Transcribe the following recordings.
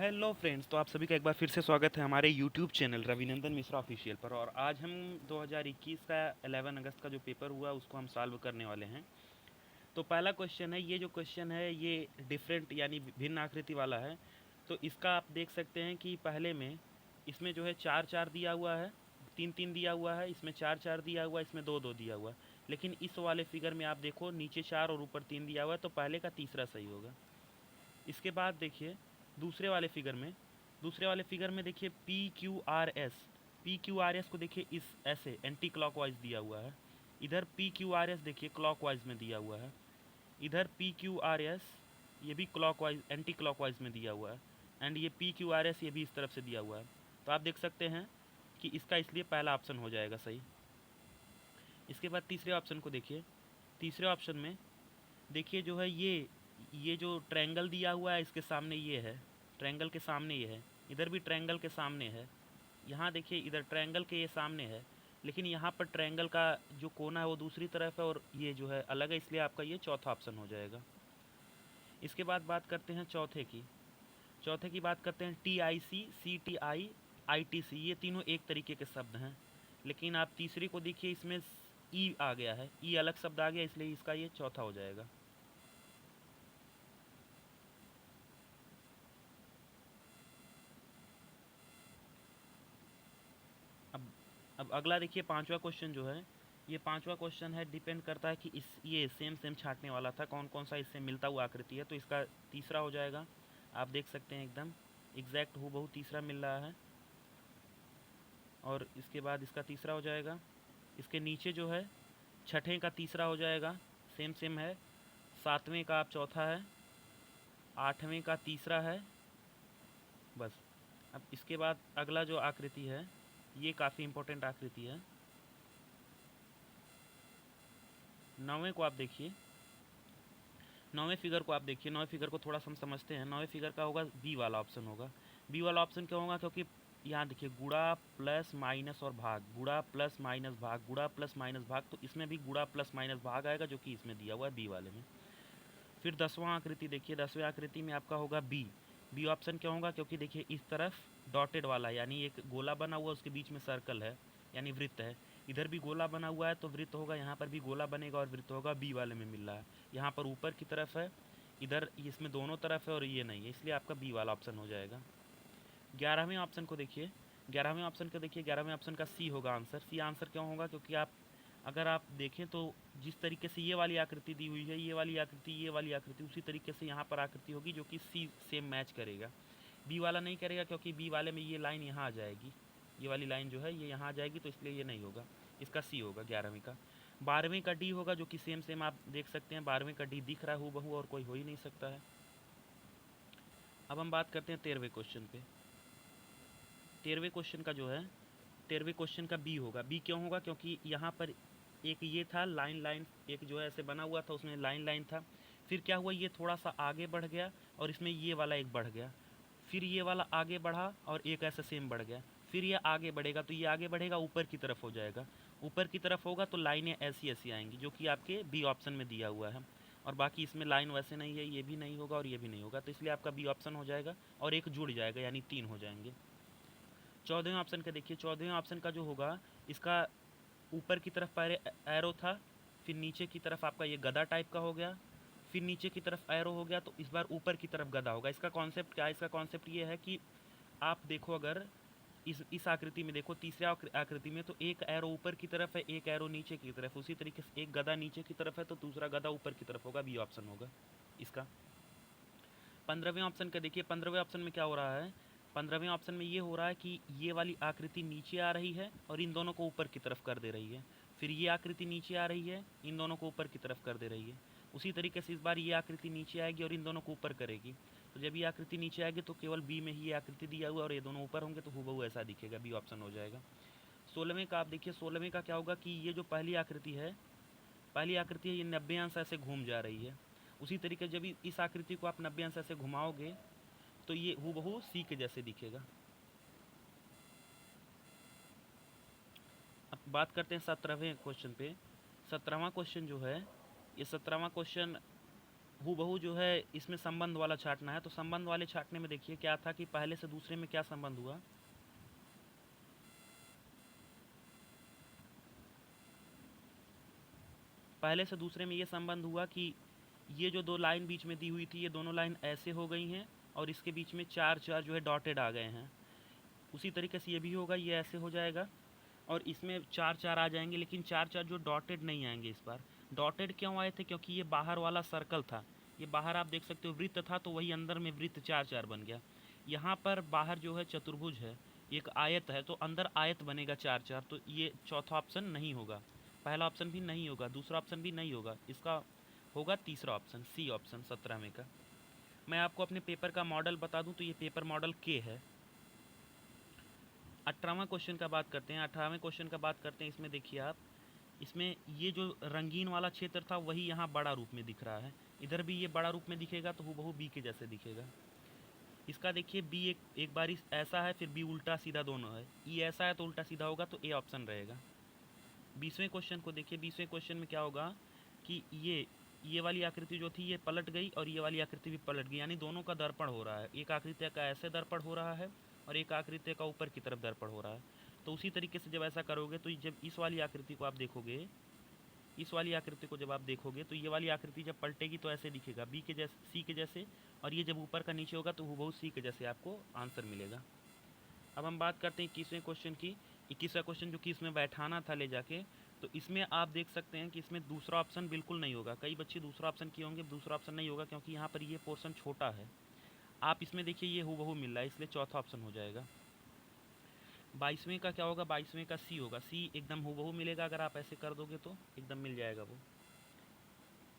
Hello friends, तो आप सभी का एक बार फिर से स्वागत है हमारे YouTube channel Ravinandan Mishra official पर। और आज हम 2021 का 11 अगस्त का जो पेपर हुआ उसको हम सॉल्व करने वाले हैं। तो पहला क्वेश्चन है, ये जो क्वेश्चन है ये डिफरेंट यानी भिन्न आकृति वाला है। तो इसका आप देख सकते हैं कि पहले में इसमें जो है चार चार दिया हुआ है, तीन तीन दिया हुआ है, इसमें चार चार दिया हुआ है, इसमें दो दो दिया हुआ है। लेकिन इस वाले फिगर में आप देखो नीचे चार और ऊपर तीन दिया हुआ है, तो पहले का तीसरा सही होगा। इसके बाद देखिए दूसरे वाले फिगर में, देखिए पी क्यू आर एस को देखिए इस ऐसे एंटी क्लॉकवाइज दिया हुआ है। इधर पी क्यू आर एस देखिए क्लॉकवाइज में दिया हुआ है। इधर पी क्यू आर एस ये भी क्लॉकवाइज एंटी क्लॉकवाइज में दिया हुआ है। एंड ये पी क्यू आर एस ये भी इस तरफ से दिया हुआ है। तो आप देख सकते हैं कि इसका इसलिए पहला ऑप्शन हो जाएगा सही। इसके बाद तीसरे ऑप्शन को देखिए। तीसरे ऑप्शन में देखिए जो है ये जो ट्रायंगल दिया हुआ है इसके सामने ये है, ट्रायंगल के सामने ये है, इधर भी ट्रायंगल के सामने है। यहाँ देखिए इधर ट्रायंगल के ये सामने है, लेकिन यहाँ पर ट्रायंगल का जो कोना है वो दूसरी तरफ है और ये जो है अलग है, इसलिए आपका ये चौथा ऑप्शन हो जाएगा। इसके बाद बात करते हैं चौथे की बात करते हैं। T I C, C T I, I T C, ये तीनों एक तरीके के शब्द हैं। लेकिन आप तीसरी को देखिए, इसमें ई आ गया है, ई अलग शब्द आ गया, इसलिए इसका ये चौथा हो जाएगा। अब अब अगला देखिए पांचवा क्वेश्चन जो है, ये पांचवा क्वेश्चन है, डिपेंड करता है कि इस ये सेम सेम छांटने वाला था, कौन कौन सा इससे मिलता हुआ आकृति है। तो इसका तीसरा हो जाएगा। आप देख सकते हैं एकदम एग्जैक्ट हूबहू तीसरा मिल रहा है। और इसके बाद इसका तीसरा हो जाएगा। इसके नीचे जो है छठे का तीसरा हो जाएगा, सेम सेम है। सातवें का आप चौथा है, आठवें का तीसरा है, बस। अब इसके बाद अगला जो आकृति है ये काफ़ी इम्पोर्टेंट आकृति है। नौवें को आप देखिए, नौवें फिगर को आप देखिए। नौवें फिगर को थोड़ा सा हम समझते हैं। नौवें फिगर का होगा बी वाला ऑप्शन होगा। बी वाला ऑप्शन क्यों होगा? क्योंकि यहाँ देखिए गुणा प्लस माइनस और भाग, गुणा प्लस माइनस भाग, गुणा प्लस माइनस भाग, तो इसमें भी गुणा प्लस माइनस भाग आएगा जो कि इसमें दिया हुआ है बी वाले में। फिर 10वां आकृति देखिए। 10वें आकृति में आपका होगा बी। बी ऑप्शन क्यों होगा? क्योंकि देखिए इस तरफ डॉटेड वाला यानी एक गोला बना हुआ, उसके बीच में सर्कल है यानी वृत्त है। इधर भी गोला बना हुआ है तो वृत्त होगा, यहाँ पर भी गोला बनेगा और वृत्त होगा, बी वाले में मिल रहा है। यहाँ पर ऊपर की तरफ है, इधर इसमें दोनों तरफ है और ये नहीं है, इसलिए आपका बी वाला ऑप्शन हो जाएगा। 11वें ऑप्शन को देखिए। 11वें ऑप्शन का सी होगा आंसर। सी आंसर क्यों होगा? क्योंकि आप अगर आप देखें तो जिस तरीके से ये वाली आकृति दी हुई है, ये वाली आकृति, ये वाली आकृति, उसी तरीके से यहाँ पर आकृति होगी जो कि सी सेम मैच करेगा। बी वाला नहीं करेगा क्योंकि बी वाले में ये लाइन यहाँ आ जाएगी, ये वाली लाइन जो है ये यहाँ आ जाएगी, तो इसलिए ये नहीं होगा। इसका सी होगा 11वीं का। 12वीं का डी होगा जो कि सेम सेम आप देख सकते हैं। 12वीं का डी दिख रहा है हूबहू और कोई हो ही नहीं सकता है। अब हम बात करते हैं 13वें क्वेश्चन पे। 13वें क्वेश्चन का जो है, 13वें क्वेश्चन का बी होगा। बी क्यों होगा? क्योंकि यहाँ पर एक ये था लाइन लाइन, एक जो है ऐसे बना हुआ था उसमें लाइन लाइन था। फिर क्या हुआ, ये थोड़ा सा आगे बढ़ गया और इसमें ये वाला एक बढ़ गया। फिर ये वाला आगे बढ़ा और एक ऐसा सेम बढ़ गया। फिर ये आगे बढ़ेगा तो ये आगे बढ़ेगा ऊपर की तरफ हो जाएगा। ऊपर की तरफ होगा तो लाइनें ऐसी ऐसी आएंगी जो कि आपके बी ऑप्शन में दिया हुआ है। और बाकी इसमें लाइन वैसे नहीं है, ये भी नहीं होगा और ये भी नहीं होगा, तो इसलिए आपका बी ऑप्शन हो जाएगा और एक जुड़ जाएगा यानी 3 हो जाएंगे। 14वें ऑप्शन का देखिए। 14वें ऑप्शन का जो होगा, इसका ऊपर की तरफ पहले एरो था, फिर नीचे की तरफ आपका ये गदा टाइप का हो गया, फिर नीचे की तरफ एरो हो गया, तो इस बार ऊपर की तरफ गदा होगा। इसका कॉन्सेप्ट क्या है? इसका कॉन्सेप्ट ये है कि आप देखो, अगर इस आकृति में देखो, तीसरे आकृति में, तो एक एरो ऊपर की तरफ है, एक एरो नीचे की तरफ। उसी तरीके से एक गदा नीचे की तरफ है तो दूसरा गदा ऊपर की तरफ होगा। बी ऑप्शन होगा इसका। 15वें ऑप्शन का देखिए। 15वें ऑप्शन में क्या हो रहा है? 15वें ऑप्शन में ये हो रहा है कि ये वाली आकृति नीचे आ रही है और इन दोनों को ऊपर की तरफ कर दे रही है। फिर ये आकृति नीचे आ रही है, इन दोनों को ऊपर की तरफ कर दे रही है। उसी तरीके से इस बार ये आकृति नीचे आएगी और इन दोनों को ऊपर करेगी। तो जब ये आकृति नीचे आएगी तो केवल बी में ही ये आकृति दिया हुआ और ये दोनों ऊपर होंगे, तो हूबहू ऐसा दिखेगा। बी ऑप्शन हो जाएगा। 16वें का आप देखिए। 16वें का क्या होगा कि ये जो पहली आकृति है, ये 90 अंश ऐसे घूम जा रही है। उसी तरीके जब इस आकृति को आप 90 अंश ऐसे घुमाओगे तो ये हूबहू सी के जैसे दिखेगा। अब बात करते हैं 17वें क्वेश्चन पे। 17वां क्वेश्चन जो है, ये 17वां क्वेश्चन हूबहू जो है इसमें संबंध वाला छांटना है। तो संबंध वाले छांटने में देखिए क्या था कि पहले से दूसरे में क्या संबंध हुआ, पहले से दूसरे में ये संबंध हुआ कि ये जो दो लाइन बीच में दी हुई थी ये दोनों लाइन ऐसे हो गई हैं और इसके बीच में चार चार जो है डॉटेड आ गए हैं। उसी तरीके से ये भी होगा, ये ऐसे हो जाएगा और इसमें चार चार आ जाएंगे, लेकिन चार चार जो डॉटेड नहीं आएंगे इस बार। डॉटेड क्यों आए थे, क्योंकि ये बाहर वाला सर्कल था, ये बाहर आप देख सकते हो वृत्त था, तो वही अंदर में वृत्त चार चार बन गया। यहाँ पर बाहर जो है चतुर्भुज है, एक आयत है, तो अंदर आयत बनेगा चार चार, तो ये चौथा ऑप्शन नहीं होगा, पहला ऑप्शन भी नहीं होगा, दूसरा ऑप्शन भी नहीं होगा, इसका होगा तीसरा ऑप्शन, सी ऑप्शन 17 में का। मैं आपको अपने पेपर का मॉडल बता दूं तो ये पेपर मॉडल के है। 18वां क्वेश्चन का बात करते हैं, 18वें क्वेश्चन का बात करते हैं। इसमें देखिए आप, इसमें ये जो रंगीन वाला क्षेत्र था वही यहाँ बड़ा रूप में दिख रहा है, इधर भी ये बड़ा रूप में दिखेगा तो हूबहू बी के जैसे दिखेगा। इसका देखिए बी एक बार ऐसा है, फिर बी उल्टा सीधा दोनों है, ई ऐसा है तो उल्टा सीधा होगा, तो ए ऑप्शन रहेगा। 20वें क्वेश्चन को देखिए, 20वें क्वेश्चन में क्या होगा कि ये वाली आकृति जो थी ये पलट गई और ये वाली आकृति भी पलट गई, यानी दोनों का दर्पण हो रहा है, एक आकृति का ऐसे दर्पण हो रहा है और एक आकृति का ऊपर की तरफ दर्पण हो रहा है। तो उसी तरीके से जब ऐसा करोगे तो जब इस वाली आकृति को आप देखोगे, इस वाली आकृति को जब आप देखोगे तो ये वाली आकृति जब पलटेगी तो ऐसे दिखेगा, बी के जैसे, सी के जैसे, और ये जब ऊपर का नीचे होगा तो हूबहू सी के जैसे आपको आंसर मिलेगा। अब हम बात करते हैं 21वें क्वेश्चन की। 21वां क्वेश्चन जो कि इसमें बैठाना था ले जाके, तो इसमें आप देख सकते हैं कि इसमें दूसरा ऑप्शन बिल्कुल नहीं होगा। कई बच्चे दूसरा ऑप्शन किए होंगे, दूसरा ऑप्शन नहीं होगा क्योंकि यहाँ पर ये पोर्शन छोटा है। आप इसमें देखिए ये हूबहू मिल रहा है, इसलिए चौथा ऑप्शन हो जाएगा। 22वें का क्या होगा, 22वें का सी होगा, सी एकदम हूबहू मिलेगा, अगर आप ऐसे कर दोगे तो एकदम मिल जाएगा वो।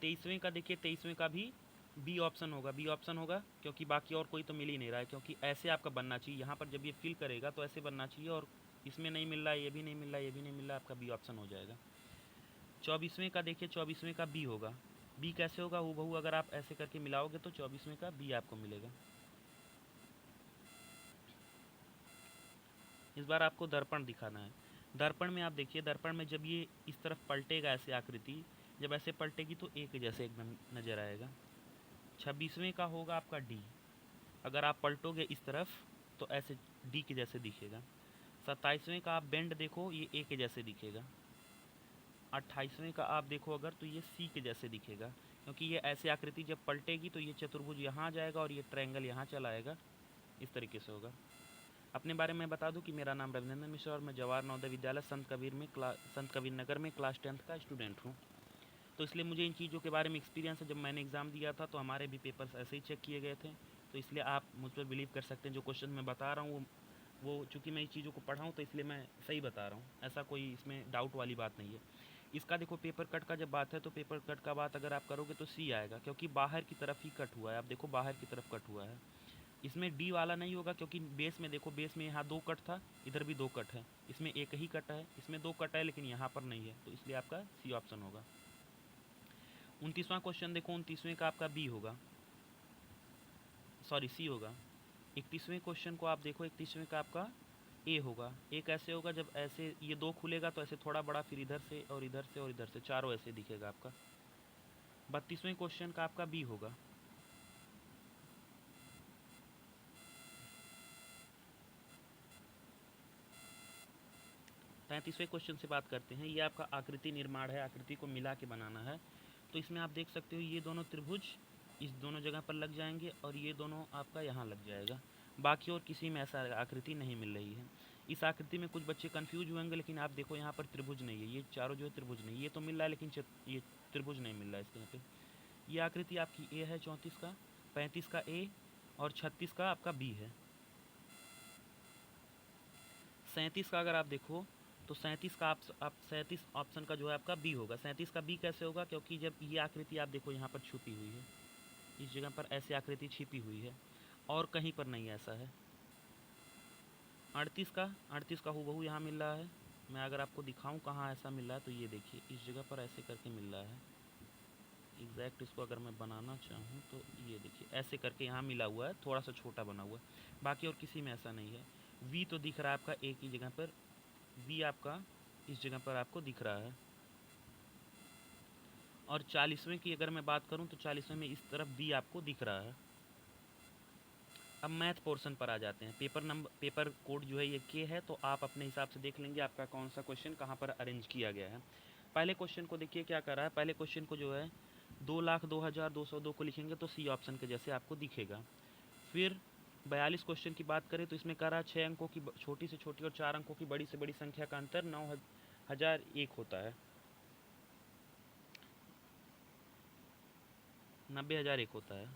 23वें का देखिए, 23वें का भी बी ऑप्शन होगा, बी ऑप्शन होगा क्योंकि बाकी और कोई तो मिल ही नहीं रहा है, क्योंकि ऐसे आपका बनना चाहिए, यहाँ पर जब ये फिल करेगा तो ऐसे बनना चाहिए, और इसमें नहीं मिल रहा है, ये भी नहीं मिल रहा है, ये भी नहीं मिल रहा है, आपका बी ऑप्शन हो जाएगा। 24वें का देखिए, 24वें का बी होगा, बी कैसे होगा, हूबहू अगर आप ऐसे करके मिलाओगे तो 24वें का बी आपको मिलेगा। इस बार आपको दर्पण दिखाना है। दर्पण में आप देखिए, दर्पण में जब ये इस तरफ पलटेगा ऐसे आकृति, जब ऐसे पलटेगी तो एक जैसे एकदम नज़र आएगा। 26वें का होगा आपका डी, अगर आप पलटोगे इस तरफ तो ऐसे डी के जैसे दिखेगा। 27वें का आप बेंड देखो, ये ए के जैसे दिखेगा। 28वें का आप देखो अगर, तो ये सी के जैसे दिखेगा, क्योंकि ये ऐसे आकृति जब पलटेगी तो ये चतुर्भुज यहाँ जाएगा और ये ट्रायंगल यहाँ चला आएगा, इस तरीके से होगा। अपने बारे में बता दूं कि मेरा नाम रविंद्र मिश्रा और मैं जवाहर नवोदय विद्यालय संत कबीर नगर में क्लास 10th का स्टूडेंट हूँ। तो इसलिए मुझे इन चीज़ों के बारे में एक्सपीरियंस है, जब मैंने एग्ज़ाम दिया था तो हमारे भी पेपर्स ऐसे ही चेक किए गए थे, तो इसलिए आप मुझ पर बिलीव कर सकते हैं, जो क्वेश्चन मैं बता रहा हूँ वो चूँकि मैं इस चीज़ों को पढ़ा हूँ तो इसलिए मैं सही बता रहा हूँ, ऐसा कोई इसमें डाउट वाली बात नहीं है। इसका देखो पेपर कट का जब बात है तो पेपर कट का बात अगर आप करोगे तो सी आएगा, क्योंकि बाहर की तरफ ही कट हुआ है, आप देखो बाहर की तरफ कट हुआ है। इसमें डी वाला नहीं होगा क्योंकि बेस में देखो, बेस में यहाँ दो कट था, इधर भी दो कट है, इसमें एक ही कट है, इसमें दो कट है लेकिन यहाँ पर नहीं है, तो इसलिए आपका सी ऑप्शन होगा। 29वां क्वेश्चन देखो, 29वें का आपका बी होगा, सॉरी सी होगा। 31वें क्वेश्चन को आप देखो, 31वें का आपका ए होगा। ए कैसे होगा, जब ऐसे ये दो खुलेगा तो ऐसे थोड़ा बड़ा, फिर इधर से और इधर से और इधर से, चारों ऐसे दिखेगा आपका। 32वें क्वेश्चन का आपका बी होगा। 33वें क्वेश्चन से बात करते हैं, ये आपका आकृति निर्माण है, आकृति को मिला के बनाना है। तो इसमें आप देख सकते हो ये दोनों त्रिभुज इस दोनों जगह पर लग जाएंगे और ये दोनों आपका यहाँ लग जाएगा, बाकी और किसी में ऐसा आकृति नहीं मिल रही है। इस आकृति में कुछ बच्चे कंफ्यूज हुएंगे, लेकिन आप देखो यहाँ पर त्रिभुज नहीं है, ये चारों जो है त्रिभुज नहीं, ये तो मिल रहा है लेकिन ये त्रिभुज नहीं मिल रहा है इसके यहाँ पे। ये आकृति आपकी ए है 34 का, 35 का ए और 36 का आपका बी है। 37 का अगर आप देखो तो 37 का आप 37 ऑप्शन का जो है आपका बी होगा। 37 का बी कैसे होगा, क्योंकि जब ये आकृति आप देखो यहाँ पर छुपी हुई है, इस जगह पर ऐसी आकृति छिपी हुई है और कहीं पर नहीं ऐसा है। 38 का हूबहू यहाँ मिल रहा है, मैं अगर आपको दिखाऊं कहाँ ऐसा मिल रहा है तो ये देखिए इस जगह पर ऐसे करके मिल रहा है एग्जैक्ट। इसको अगर मैं बनाना चाहूँ तो ये देखिए ऐसे करके यहाँ मिला हुआ है, थोड़ा सा छोटा बना हुआ है, बाकी और किसी में ऐसा नहीं है। वी तो दिख रहा है आपका एक ही जगह पर, वी आपका इस जगह पर आपको दिख रहा है। और 40वें की अगर मैं बात करूं तो 40वें में इस तरफ बी आपको दिख रहा है। अब मैथ पोर्शन पर आ जाते हैं। पेपर कोड जो है ये के है, तो आप अपने हिसाब से देख लेंगे आपका कौन सा क्वेश्चन कहाँ पर अरेंज किया गया है। पहले क्वेश्चन को देखिए क्या कर रहा है। पहले क्वेश्चन को जो है 2,02,202 को लिखेंगे तो सी ऑप्शन के जैसे आपको दिखेगा। फिर 42 क्वेश्चन की बात करें तो इसमें कह रहा है 6 अंकों की छोटी से छोटी और 4 अंकों की बड़ी से बड़ी संख्या का अंतर 9,001 होता है, 90,001 होता है।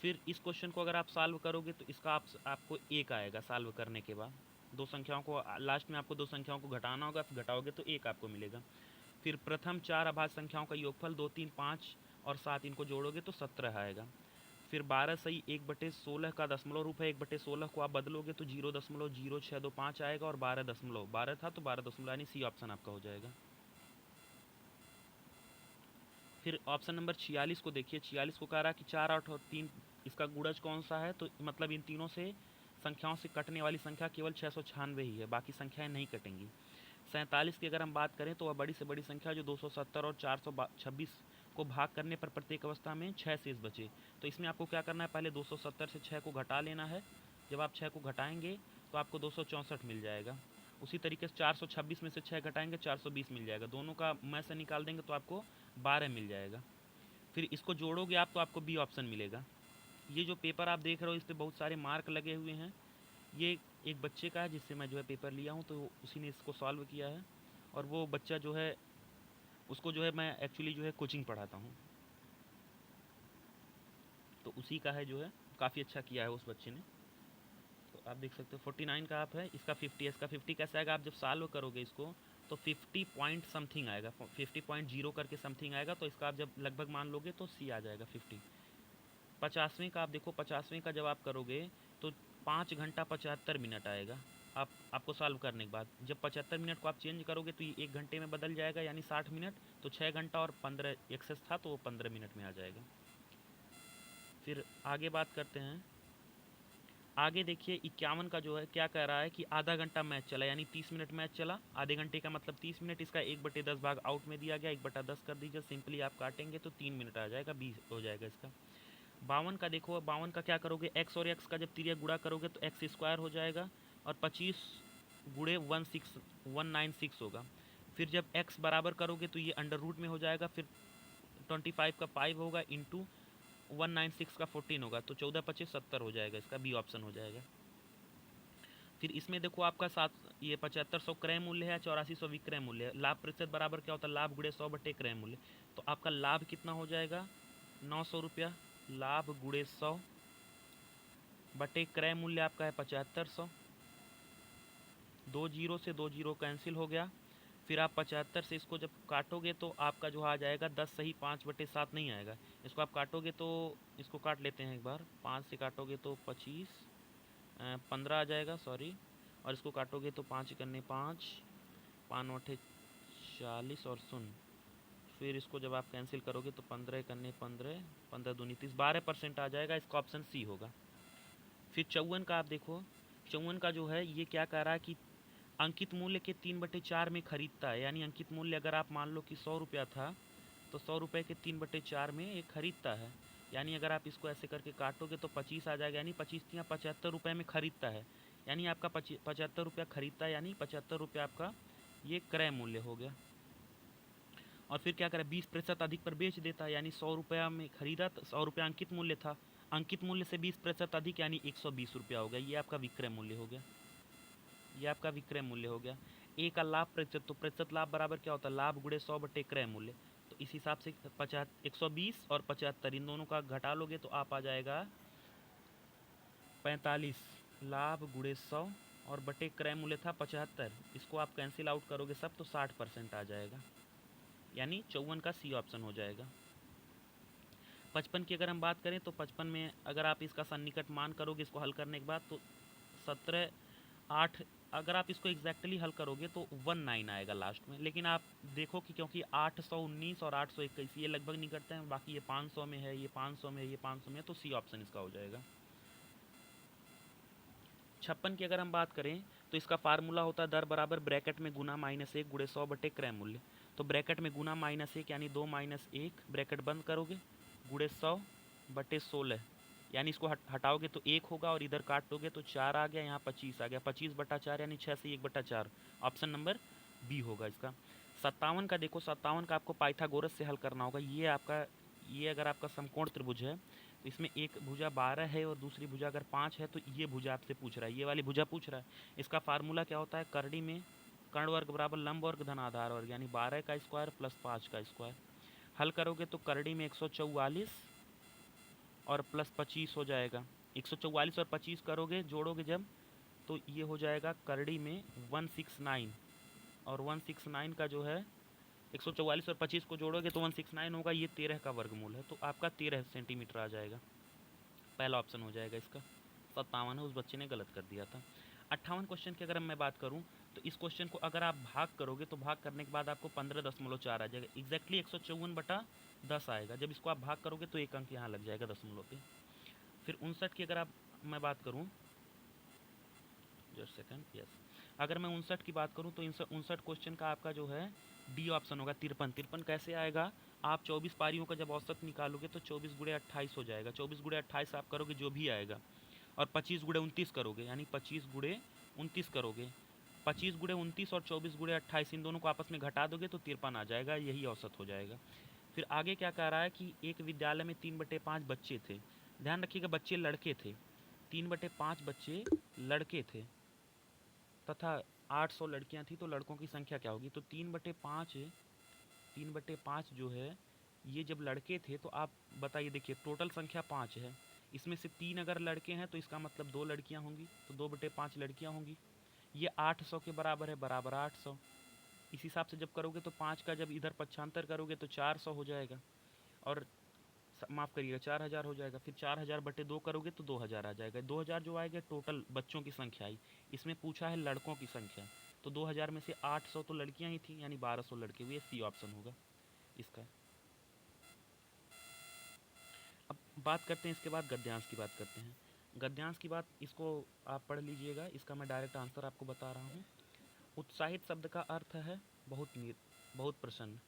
फिर इस क्वेश्चन को अगर आप सॉल्व करोगे तो इसका आपको 1 आएगा सॉल्व करने के बाद। दो संख्याओं को लास्ट में आपको दो संख्याओं को घटाना होगा, घटाओगे तो 1 आपको मिलेगा। फिर प्रथम 4 अभाज्य संख्याओं का योगफल 2, 3, 5 और 7 इनको जोड़ोगे तो 17 आएगा। फिर 12 सही 1/16 का दशमलव रूप है। 1/16 को आप बदलोगे तो 0.0625 आएगा और 12 था तो 12 यानी सी ऑप्शन आपका हो जाएगा। फिर ऑप्शन नंबर 46 को देखिए। 46 को कह रहा है कि 4, 8 और 3 इसका गुणज कौन सा है, तो मतलब इन तीनों से संख्याओं से कटने वाली संख्या केवल 696 ही है, बाकी संख्याएं नहीं कटेंगी। 47 की अगर हम बात करें तो वह बड़ी से बड़ी संख्या जो 270 और 426 को भाग करने पर प्रत्येक अवस्था में 6 शेष बचे। तो इसमें आपको क्या करना है, पहले 270 से 6 को घटा लेना है। जब आप 6 को घटाएंगे तो आपको 264 मिल जाएगा। उसी तरीके से 426 में से 6 घटाएंगे 420 मिल जाएगा। दोनों का मैं से निकाल देंगे तो आपको 12 मिल जाएगा। फिर इसको जोड़ोगे आप तो आपको बी ऑप्शन मिलेगा। ये जो पेपर आप देख रहे हो इस पर बहुत सारे मार्क लगे हुए हैं। ये एक बच्चे का है जिससे मैं जो है पेपर लिया हूँ, तो उसी ने इसको सॉल्व किया है। और वो बच्चा जो है उसको जो है मैं एक्चुअली जो है कोचिंग पढ़ाता हूँ, तो उसी का है जो है। काफ़ी अच्छा किया है उस बच्चे ने। तो आप देख सकते हो 49 का आप है, इसका 50 है। इसका 50 कैसे आएगा, आप जब सॉल्व करोगे इसको तो 50 पॉइंट समथिंग आएगा, 50.0 करके समथिंग आएगा। तो इसका आप जब लगभग मान लोगे तो सी आ जाएगा 50। 50वें का आप देखो, 50वें का जब आप करोगे तो 5 घंटा 75 मिनट आएगा। आपको सॉल्व करने के बाद जब 75 मिनट को आप चेंज करोगे तो ये 1 घंटे में बदल जाएगा, यानी 60 मिनट। तो 6 घंटा और 15 एक्सेस था तो वो 15 मिनट में आ जाएगा। फिर आगे बात करते हैं। आगे देखिए 51 का जो है क्या कह रहा है कि आधा घंटा मैच चला, यानी 30 मिनट मैच चला। आधे घंटे का मतलब 30 मिनट। इसका 1/10 भाग आउट में दिया गया, 1/10 कर दीजिए। सिंपली आप काटेंगे तो 3 मिनट आ जाएगा, 20 हो जाएगा इसका। 52 का देखो, 52 का क्या करोगे, एक्स और एक्स का जब तिरिया गुणा करोगे तो एक्स स्क्वायर हो जाएगा और 25 गुणे 196 होगा। फिर जब एक्स बराबर करोगे तो ये अंडर रूट में हो जाएगा। फिर 25 का 5 होगा इंटू 196 का 14 होगा, तो 14×5 = 70 हो जाएगा। इसका बी ऑप्शन हो जाएगा। फिर इसमें देखो आपका 7500 क्रय मूल्य है, 8400 विक्रय मूल्य है। लाभ प्रतिशत बराबर क्या होता है, लाभ गुणे 100 बटे क्रय मूल्य। तो आपका लाभ कितना हो जाएगा, 900 रुपया। लाभ गुणे 100 बटे क्रय मूल्य आपका है 7500। 2 जीरो से 2 जीरो कैंसिल हो गया। फिर आप 75 से इसको जब काटोगे तो आपका जो आ जाएगा 10 सही 5/7 नहीं आएगा। इसको आप काटोगे तो इसको काट लेते हैं एक बार। 5 से काटोगे तो 25 15 आ जाएगा, सॉरी। और इसको काटोगे तो 5 करने 5, 5 नौठे 40 और 0। फिर इसको जब आप कैंसिल करोगे तो 15 करने 15, 15 दूनी 30, 12% आ जाएगा। इसका ऑप्शन सी होगा। फिर 54 का आप देखो। 54 का जो है ये क्या कह रहा है कि अंकित मूल्य के 3/4 में खरीदता है। यानी अंकित मूल्य अगर आप मान लो कि 100 रुपया था तो 100 रुपये के 3/4 में ये खरीदता है। यानी अगर आप इसको ऐसे करके काटोगे तो 25 आ जाएगा, यानी 25 या 75 रुपये में खरीदता है। यानी आपका 75 रुपया खरीदता है, यानी 75 रुपया आपका ये क्रय मूल्य हो गया। और फिर क्या करें, 20% अधिक पर बेच देता है। यानी 100 रुपया में खरीदा, 100 रुपया अंकित मूल्य था, अंकित मूल्य से 20% अधिक यानी 120 रुपया हो गया। ये आपका विक्रय मूल्य हो गया। ये आपका विक्रय मूल्य हो गया। ए का लाभ प्रतिशत, तो प्रतिशत लाभ बराबर क्या होता है, लाभ गुणे 100 बटे क्रय मूल्य। तो इस हिसाब से 120 और 75 इन दोनों का घटा लोगे तो आप आ जाएगा 45। लाभ गुणे 100 और बटे क्रय मूल्य था 75। इसको आप कैंसिल आउट करोगे सब तो 60% आ जाएगा। यानी 54 का सी ऑप्शन हो जाएगा। 55 की अगर हम बात करें तो 55 में अगर आप इसका सन्निकट मान करोगे इसको हल करने के बाद तो 17, 8, अगर आप इसको एग्जैक्टली हल करोगे तो 19 आएगा लास्ट में। लेकिन आप देखो कि क्योंकि 819 और 821 ये लगभग निकलते हैं, बाकी ये 500 में है, ये 500 में है, ये 500 में है, तो सी ऑप्शन इसका हो जाएगा। 56 की अगर हम बात करें तो इसका फार्मूला होता है दर बराबर ब्रैकेट में गुना -1 गुणे 100 बटे क्रय मूल्य। तो ब्रैकेट में गुना -1 यानी 2 - 1 ब्रैकेट बंद करोगे, गुणे 100/16 यानी इसको हटाओगे तो 1 होगा और इधर काटोगे तो 4 आ गया, यहाँ 25 आ गया, 25/4 यानी 6 से 1/4। ऑप्शन नंबर बी होगा इसका। 57 का देखो, 57 का आपको पाइथागोरस से हल करना होगा। ये आपका, ये अगर आपका समकोण त्रिभुज है तो इसमें एक भुजा 12 है और दूसरी भुजा अगर 5 है तो ये भुजा आपसे पूछ रहा है, ये वाली भुजा पूछ रहा है। इसका फार्मूला क्या होता है, करड़ी में कर्ण वर्ग बराबर लंब वर्ग धन आधार वर्ग, यानी 12 का स्क्वायर प्लस 5 का स्क्वायर। हल करोगे तो करड़ी में 144 और प्लस 25 हो जाएगा। 144 और 25 करोगे, जोड़ोगे जब, तो ये हो जाएगा करड़ी में 169, और 169 का जो है 144 और 25 को जोड़ोगे तो 169 होगा, ये 13 का वर्गमूल है, तो आपका 13 सेंटीमीटर आ जाएगा। पहला ऑप्शन हो जाएगा इसका। 57 है, उस बच्चे ने गलत कर दिया था। 58 क्वेश्चन की अगर मैं बात करूं तो इस क्वेश्चन को अगर आप भाग करोगे तो भाग करने के बाद आपको 15.4 आ जाएगा, एग्जैक्टली 154/10 आएगा। जब इसको आप भाग करोगे तो एक अंक यहाँ लग जाएगा दशमलव पे। फिर 59 की अगर मैं बात करूँ, जस्ट सेकंड, यस, अगर मैं 59 की बात करूं तो 59 क्वेश्चन का आपका जो है डी ऑप्शन होगा। 53 कैसे आएगा, आप 24 पारियों का जब औसत निकालोगे तो 24 गुणे 28 हो जाएगा। 24 गुणे 28 आप करोगे जो भी आएगा, और 25 गुणे 29 करोगे, यानी 25 गुणे 29 करोगे। 25 गुणे 29 और 24 गुणे 28 इन दोनों को आपस में घटा दोगे तो 53 आ जाएगा, यही औसत हो जाएगा। फिर आगे क्या कह रहा है कि एक विद्यालय में 3/5 बच्चे थे। ध्यान रखिएगा बच्चे लड़के थे, 3/5 बच्चे लड़के थे तथा 800 लड़कियां थी, तो लड़कों की संख्या क्या होगी। तो 3/5 जो है ये जब लड़के थे तो आप बताइए, देखिए टोटल संख्या 5 है, इसमें से 3 अगर लड़के हैं तो इसका मतलब 2 लड़कियां होंगी, तो 2/5 लड़कियां होंगी। ये 800 के बराबर है, बराबर 800। इस हिसाब से जब करोगे तो 5 का जब इधर पक्षांतर करोगे तो 400 हो जाएगा, और माफ़ करिएगा 4000 हो जाएगा। फिर 4000/2 करोगे तो 2000 आ जाएगा। 2000 जो आएगा टोटल बच्चों की संख्या आई, इसमें पूछा है लड़कों की संख्या, तो 2000 में से 800 तो लड़कियां ही थी, यानी 1200 लड़के हुए। सी ऑप्शन होगा इसका। अब बात करते हैं इसके बाद गद्यांश की बात करते हैं। गद्यांश की बात, इसको आप पढ़ लीजिएगा, इसका मैं डायरेक्ट आंसर आपको बता रहा हूँ। उत्साहित शब्द का अर्थ है बहुत प्रसन्न।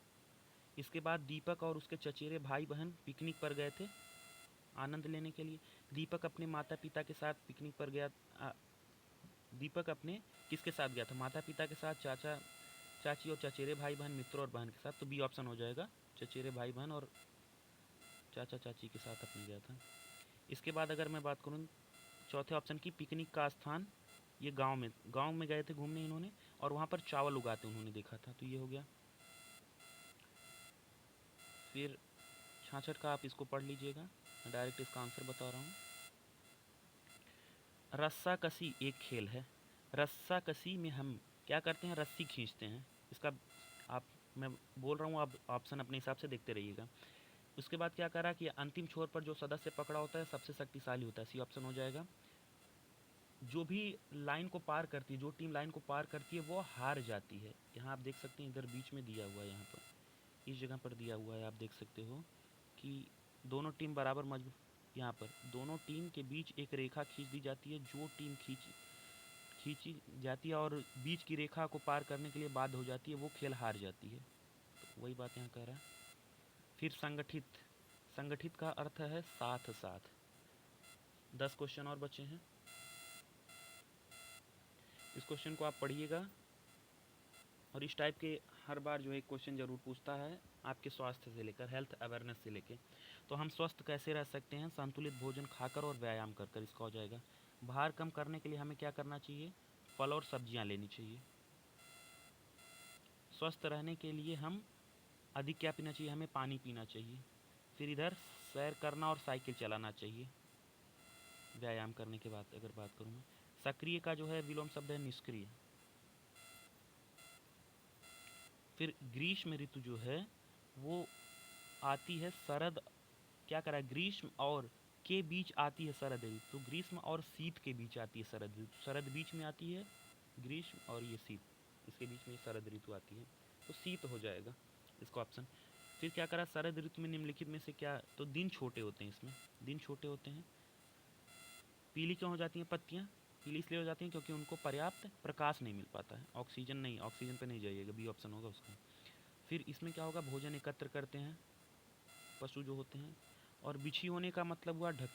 इसके बाद दीपक और उसके चचेरे भाई बहन पिकनिक पर गए थे आनंद लेने के लिए। दीपक अपने माता पिता के साथ पिकनिक पर गया। दीपक अपने किसके साथ गया था, माता पिता के साथ, चाचा चाची और चचेरे भाई बहन, मित्रों और बहन के साथ। तो बी ऑप्शन हो जाएगा, चचेरे भाई बहन और चाचा चाची के साथ अपने गया था। इसके बाद अगर मैं बात करूँ चौथे ऑप्शन की, पिकनिक का स्थान, ये गांव में गए थे घूमने इन्होंने, और वहाँ पर चावल उगाते उन्होंने देखा था, तो ये हो गया। फिर 66 का आप इसको पढ़ लीजिएगा, मैं डायरेक्ट इसका आंसर बता रहा हूँ। रस्साकसी एक खेल है। रस्साकसी में हम क्या करते हैं, रस्सी खींचते हैं। इसका आप, मैं बोल रहा हूँ, आप ऑप्शन अपने हिसाब से देखते रहिएगा। उसके बाद क्या करा कि अंतिम छोर पर जो सदस्य पकड़ा होता है सबसे शक्तिशाली होता है। सी ऑप्शन हो जाएगा। जो भी लाइन को पार करती है, जो टीम लाइन को पार करती है वो हार जाती है। यहाँ आप देख सकते हैं, इधर बीच में दिया हुआ है, यहाँ पर इस जगह पर दिया हुआ है, आप देख सकते हो कि दोनों टीम बराबर मजबूत, यहाँ पर दोनों टीम के बीच एक रेखा खींच दी जाती है। जो टीम खींची जाती है और बीच की रेखा को पार करने के लिए बाध्य हो जाती है, वो खेल हार जाती है। तो वही बात यहाँ कह रहा है। फिर संगठित, संगठित का अर्थ है साथ साथ। 10 क्वेश्चन और बचे हैं, इस क्वेश्चन को आप पढ़िएगा। और इस टाइप के हर बार जो है क्वेश्चन ज़रूर पूछता है आपके स्वास्थ्य से लेकर, हेल्थ अवेयरनेस से लेकर। तो हम स्वस्थ कैसे रह सकते हैं, संतुलित भोजन खाकर और व्यायाम कर कर, इसका हो जाएगा। भार कम करने के लिए हमें क्या करना चाहिए, फल और सब्जियां लेनी चाहिए। स्वस्थ रहने के लिए हम अधिक क्या पीना चाहिए, हमें पानी पीना चाहिए। फिर इधर सैर करना और साइकिल चलाना चाहिए व्यायाम करने के बाद। अगर बात करूँ मैं, सक्रिय का जो है विलोम शब्द है निष्क्रिय। फिर ग्रीष्म ऋतु जो है वो आती है शरद, क्या करा, ग्रीष्म और के बीच आती है शरद ऋतु। तो ग्रीष्म और शीत के बीच आती है शरद ऋतु। शरद बीच में आती है, ग्रीष्म और ये शीत, इसके बीच में शरद ऋतु आती है, तो शीत हो जाएगा इसका ऑप्शन। फिर क्या करा, शरद ऋतु में निम्नलिखित में से क्या, तो दिन छोटे होते हैं, इसमें दिन छोटे होते हैं। पीली क्यों हो जाती हैं पत्तियाँ, पीली इसलिए हो जाती हैं क्योंकि उनको पर्याप्त प्रकाश नहीं मिल पाता है, ऑक्सीजन नहीं, ऑक्सीजन पे नहीं जाइएगा, बी ऑप्शन होगा उसका। फिर इसमें क्या होगा, भोजन एकत्र करते हैं पशु जो होते हैं। और बिछी होने का मतलब हुआ ढकी